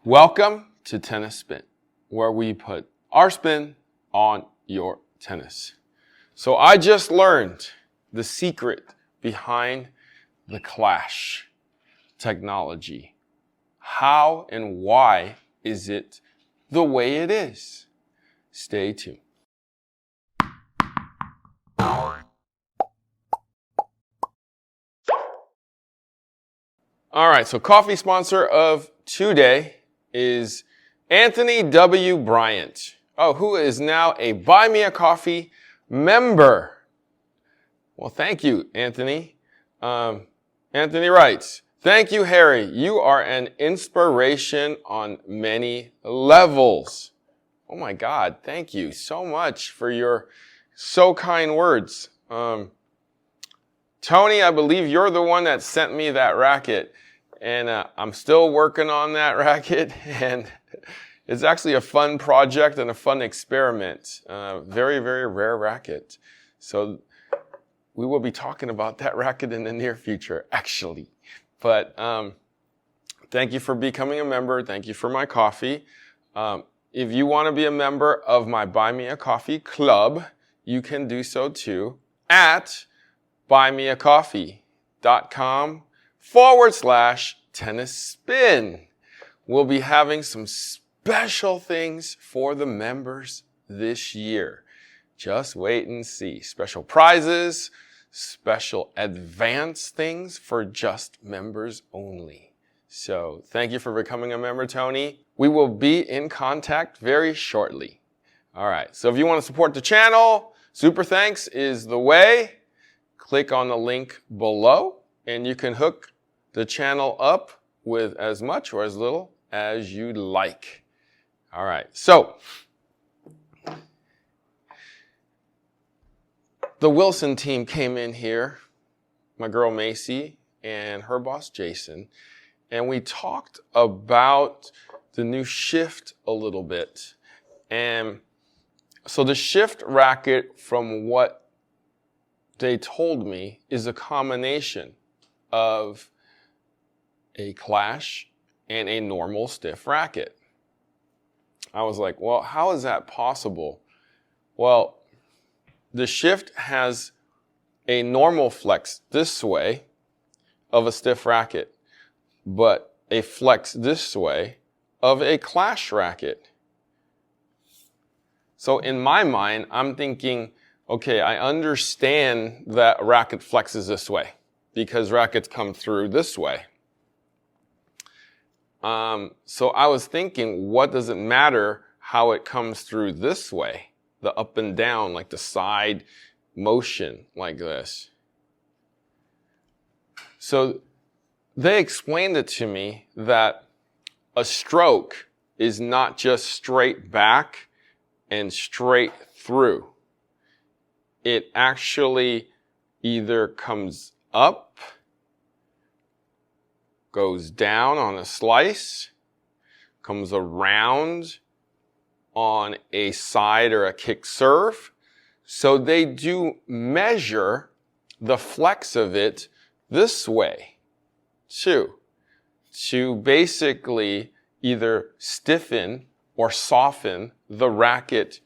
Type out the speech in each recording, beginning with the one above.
Welcome to Tennis Spin, where we put our spin on your tennis. So I just learned the secret behind the Clash technology. How and why is it the way it is? Stay tuned. All right, so coffee sponsor of today is Anthony W. Bryant, who is now a Buy Me a Coffee member. Well, thank you, Anthony. Anthony writes, "Thank you, Harry. You are an inspiration on many levels." Oh my God, thank you so much for your so kind words. Tony, I believe you're the one that sent me that racket. And I'm still working on that racket, and it's actually a fun project and a fun experiment. Very, very rare racket. So we will be talking about that racket in the near future, actually. But thank you for becoming a member. Thank you for my coffee. If you want to be a member of my Buy Me a Coffee club, you can do so too at buymeacoffee.com/tennis spin. We'll be having some special things for the members this year. Just wait and see. Special prizes, special advance things for just members only. So thank you for becoming a member, Tony. We will be in contact very shortly. All right. So if you want to support the channel, super thanks is the way. Click on the link below and you can hook the channel up with as much or as little as you like. All right, so the Wilson team came in here, my girl Macy and her boss Jason, and we talked about the new shift a little bit. And so the shift racket, from what they told me, is a combination of a Clash and a normal stiff racket. I was like, well, how is that possible? Well, the shift has a normal flex this way of a stiff racket, but a flex this way of a Clash racket. So in my mind, I'm thinking, okay, I understand that a racket flexes this way because rackets come through this way. So I was thinking, what does it matter how it comes through this way? The up and down, like the side motion like this. So they explained it to me that a stroke is not just straight back and straight through. It actually either comes up, goes down on a slice, comes around on a side or a kick serve. So they do measure the flex of it this way too, to basically either stiffen or soften the racket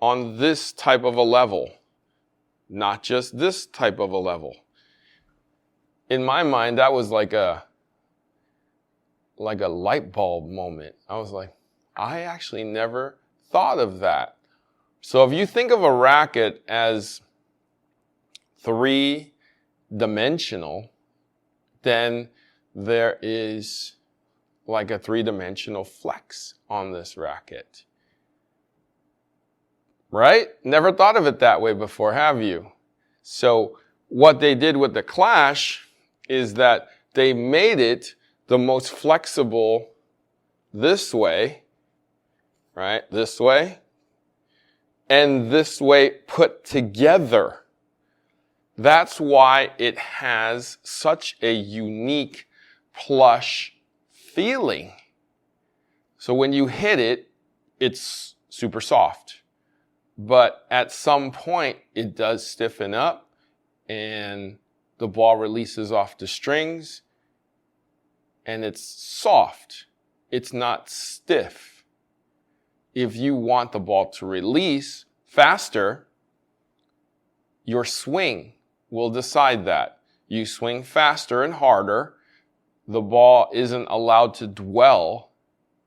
on this type of a level, not just this type of a level. In my mind, that was like a light bulb moment. I was like, I actually never thought of that. So if you think of a racket as three-dimensional, then there is like a three-dimensional flex on this racket. Right? Never thought of it that way before, have you? So what they did with the Clash is that they made it the most flexible this way, right? This way, and this way put together. That's why it has such a unique plush feeling. So when you hit it, it's super soft. But at some point, it does stiffen up and the ball releases off the strings and it's soft. it's not stiff. If you want the ball to release faster, your swing will decide that. You swing faster and harder, the ball isn't allowed to dwell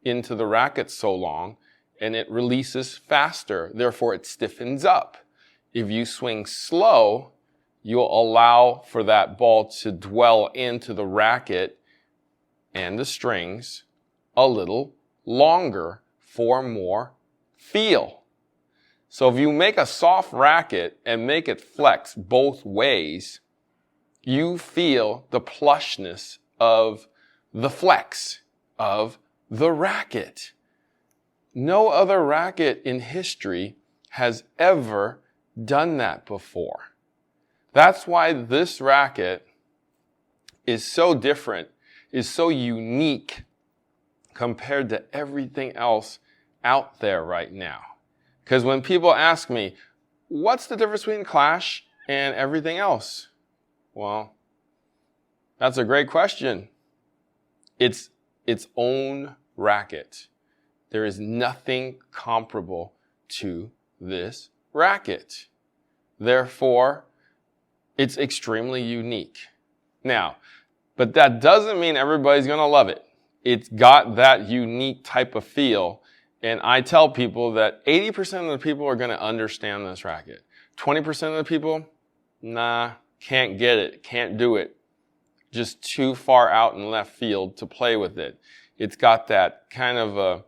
into the racket so long, and it releases faster. Therefore, it stiffens up. If you swing slow, you'll allow for that ball to dwell into the racket and the strings a little longer for more feel. So if you make a soft racket and make it flex both ways, you feel the plushness of the flex of the racket. No other racket in history has ever done that before. That's why this racket is so different, is so unique compared to everything else out there right now. Because when people ask me, what's the difference between Clash and everything else? Well, that's a great question. It's its own racket. There is nothing comparable to this racket. Therefore, it's extremely unique. Now, but that doesn't mean everybody's going to love it. It's got that unique type of feel. And I tell people that 80% of the people are going to understand this racket. 20% of the people, nah, can't get it, can't do it. Just too far out in left field to play with it. It's got that kind of a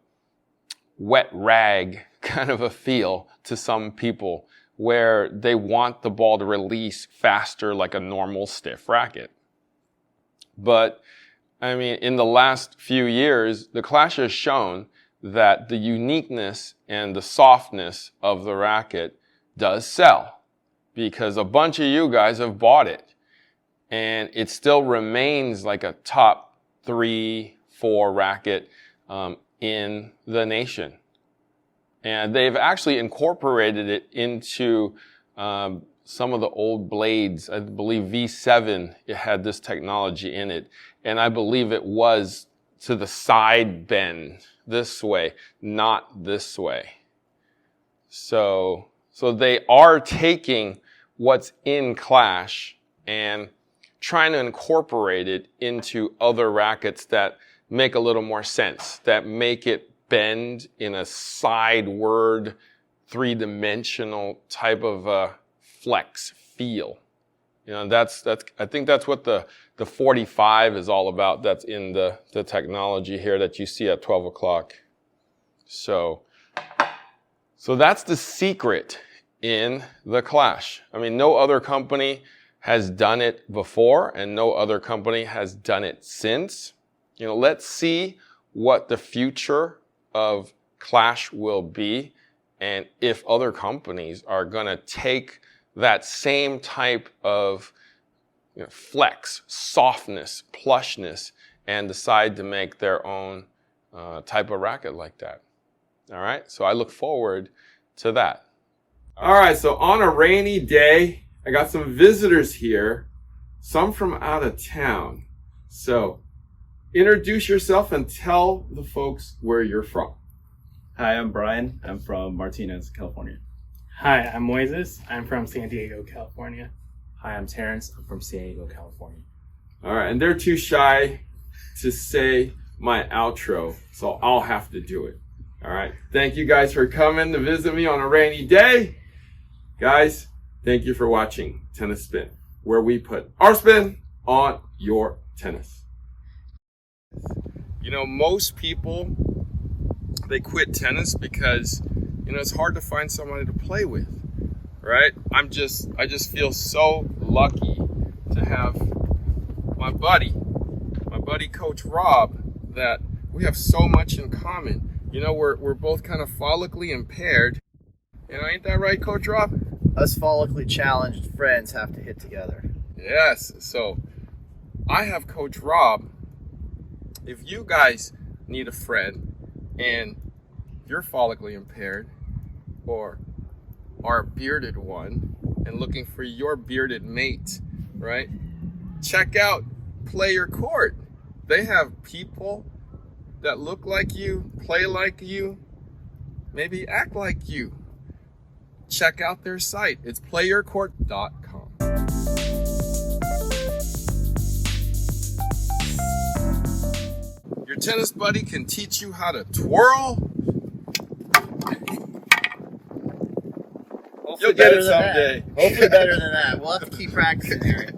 wet rag kind of a feel to some people where they want the ball to release faster like a normal stiff racket. But, I mean, in the last few years, the Clash has shown that the uniqueness and the softness of the racket does sell because a bunch of you guys have bought it. And it still remains like a top 3, 4 racket in the nation. And they've actually incorporated it into some of the old blades. I believe V7, it had this technology in it. And I believe it was to the side bend this way, not this way. So they are taking what's in Clash and trying to incorporate it into other rackets that make a little more sense, that make it bend in a sideward, three-dimensional type of flex feel. You know, I think that's what the 45 is all about. That's in the technology here that you see at 12 o'clock. So that's the secret in the Clash. I mean, no other company has done it before, and no other company has done it since. You know, let's see what the future of Clash will be, and if other companies are going to take that same type of flex, softness, plushness, and decide to make their own type of racket like that. All right, so I look forward to that. All right, so on a rainy day, I got some visitors here, some from out of town. So introduce yourself and tell the folks where you're from. Hi, I'm Brian. I'm from Martinez, California. Hi, I'm Moises. I'm from San Diego, California. Hi, I'm Terrence. I'm from San Diego, California. All right, and they're too shy to say my outro, so I'll have to do it. All right, thank you guys for coming to visit me on a rainy day. Guys, thank you for watching Tennis Spin, where we put our spin on your tennis. You know, most people, they quit tennis because, it's hard to find somebody to play with, right? I just feel so lucky to have my buddy Coach Rob, that we have so much in common. We're both kind of follically impaired. Ain't that right, Coach Rob? Us follically challenged friends have to hit together. Yes, so I have Coach Rob. If you guys need a friend and you're follically impaired or are a bearded one and looking for your bearded mate, right? Check out Player Court. They have people that look like you, play like you, maybe act like you. Check out their site. It's playyourcourt.com. Your tennis buddy can teach you how to twirl. Hopefully You'll get better it than that. someday. Hopefully better than that. We'll have to keep practicing, Eric.